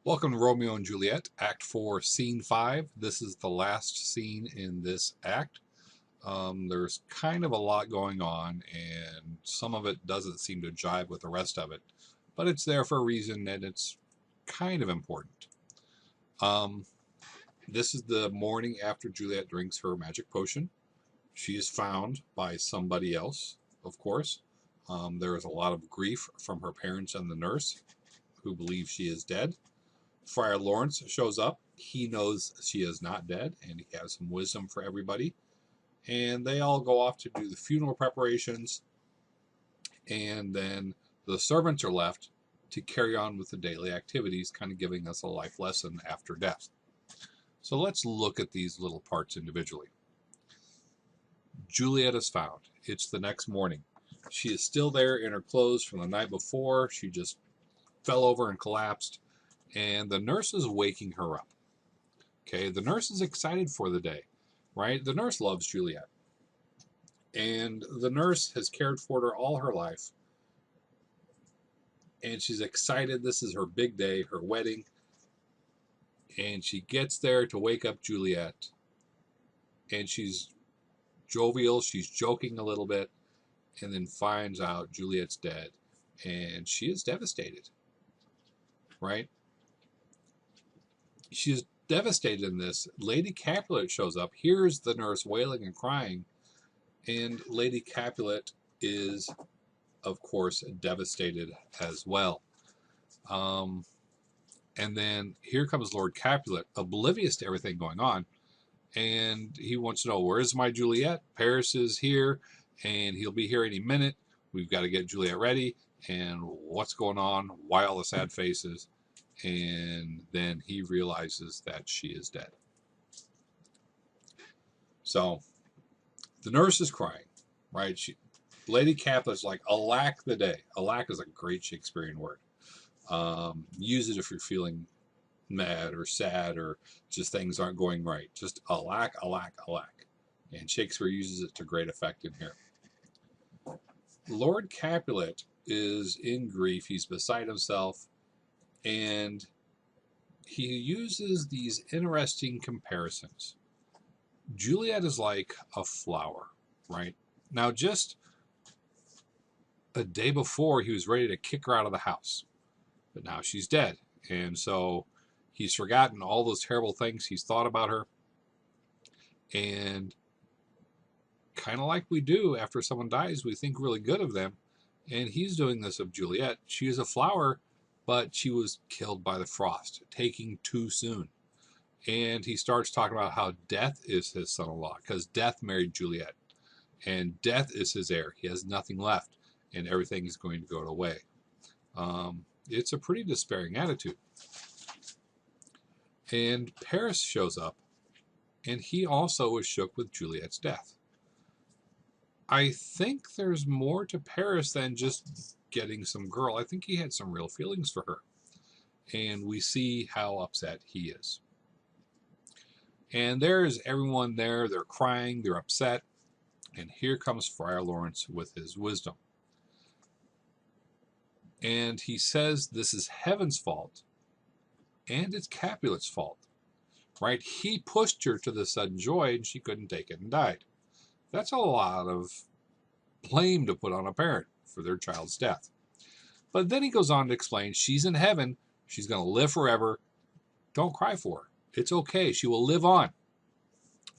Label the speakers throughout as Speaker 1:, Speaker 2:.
Speaker 1: Welcome to Romeo and Juliet, Act 4, Scene 5. This is the last scene in this act. There's kind of a lot going on, and some of it doesn't seem to jive with the rest of it, but it's there for a reason, and it's kind of important. Um, this is the morning after Juliet drinks her magic potion. She is found by somebody else, of course. There is a lot of grief from her parents and the nurse, who believe she is dead. Friar Lawrence shows up. He knows she is not dead, and he has some wisdom for everybody. And they all go off to do the funeral preparations, and then the servants are left to carry on with the daily activities, kind of giving us a life lesson after death. So let's look at these little parts individually. Juliet is found. It's the next morning. She is still there in her clothes from the night before. She just fell over and collapsed, and the nurse is waking her up. Okay, the nurse is excited for the day, right? The nurse loves Juliet, and the nurse has cared for her all her life, and she's excited. This is her big day, her wedding, and she gets there to wake up Juliet, and she's jovial, she's joking a little bit, and then finds out Juliet's dead, and she is devastated, right? She is devastated in this. Lady Capulet shows up, hears the nurse wailing and crying, and Lady Capulet is, of course, devastated as well. And then here comes Lord Capulet, oblivious to everything going on, and he wants to know, where's my Juliet? Paris is here, and he'll be here any minute. We've got to get Juliet ready, and what's going on? Why all the sad faces? And then he realizes that she is dead. So the nurse is crying, right? Lady Capulet's like, alack the day. Alack is a great Shakespearean word. Use it if you're feeling mad or sad or just things aren't going right. Just alack, alack, alack. And Shakespeare uses it to great effect in here. Lord Capulet is in grief. He's beside himself. And he uses these interesting comparisons. Juliet is like a flower, right? Now, just a day before, he was ready to kick her out of the house. But now she's dead. And so he's forgotten all those terrible things he's thought about her. And kind of like we do after someone dies, we think really good of them. And he's doing this of Juliet. She is a flower, but she was killed by the frost, taking too soon. And he starts talking about how Death is his son-in-law, because Death married Juliet, and Death is his heir. He has nothing left, and everything is going to go away. It's a pretty despairing attitude. And Paris shows up, and he also is shook with Juliet's death. I think there's more to Paris than just getting some girl. I think he had some real feelings for her. And we see how upset he is. And there's everyone there. They're crying. They're upset. And here comes Friar Lawrence with his wisdom. And he says this is heaven's fault. And it's Capulet's fault. Right? He pushed her to the sudden joy, and she couldn't take it and died. That's a lot of blame to put on a parent for their child's death. But then he goes on to explain she's in heaven. She's going to live forever. Don't cry for her. It's okay. She will live on.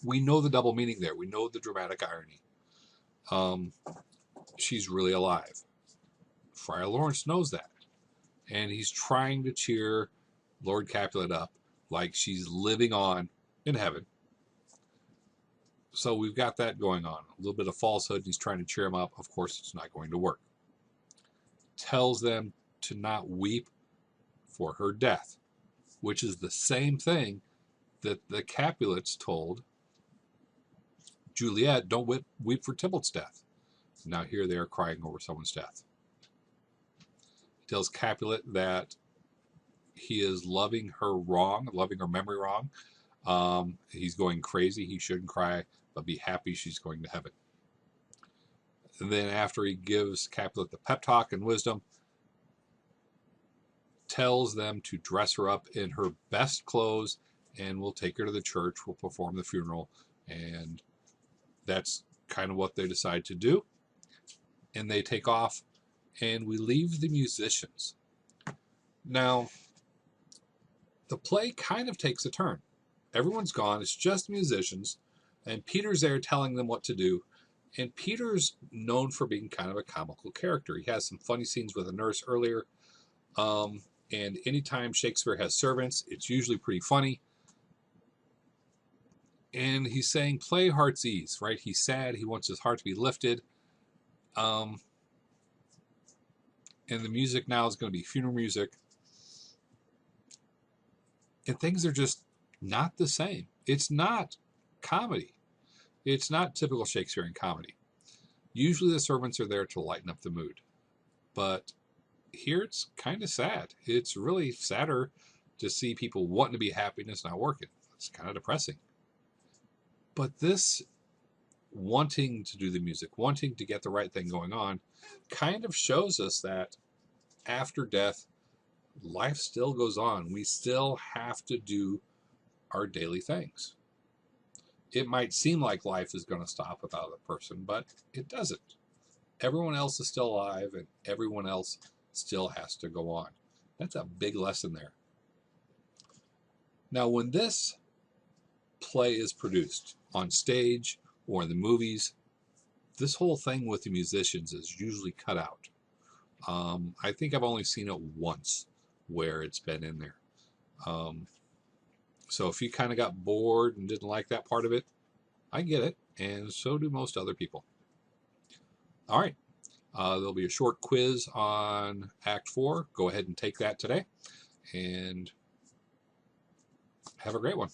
Speaker 1: We know the double meaning there. We know the dramatic irony. She's really alive. Friar Lawrence knows that. And he's trying to cheer Lord Capulet up like she's living on in heaven. So we've got that going on. A little bit of falsehood. He's trying to cheer him up. Of course, it's not going to work. Tells them to not weep for her death, which is the same thing that the Capulets told Juliet, don't weep for Tybalt's death. Now here they are crying over someone's death. He tells Capulet that he is loving her wrong, loving her memory wrong. He's going crazy. He shouldn't cry, but be happy she's going to heaven. And then after he gives Capulet the pep talk and wisdom, tells them to dress her up in her best clothes, and we'll take her to the church, we'll perform the funeral, and that's kind of what they decide to do. And they take off, and we leave the musicians. Now, the play kind of takes a turn. Everyone's gone, it's just musicians, and Peter's there telling them what to do. And Peter's known for being kind of a comical character. He has some funny scenes with a nurse earlier. And anytime Shakespeare has servants, it's usually pretty funny. And he's saying, play heart's ease, right? He's sad. He wants his heart to be lifted. And the music now is going to be funeral music. And things are just not the same. It's not comedy. It's not typical Shakespearean comedy. Usually the servants are there to lighten up the mood. But here it's kind of sad. It's really sadder to see people wanting to be happy and it's not working. It's kind of depressing. But this wanting to do the music, wanting to get the right thing going on, kind of shows us that after death, life still goes on. We still have to do our daily things. It might seem like life is going to stop without a person, but it doesn't. Everyone else is still alive, and everyone else still has to go on. That's a big lesson there. Now, when this play is produced on stage or in the movies, this whole thing with the musicians is usually cut out. I think I've only seen it once where it's been in there. So if you kind of got bored and didn't like that part of it, I get it, and so do most other people. All right, there'll be a short quiz on Act 4. Go ahead and take that today, and have a great one.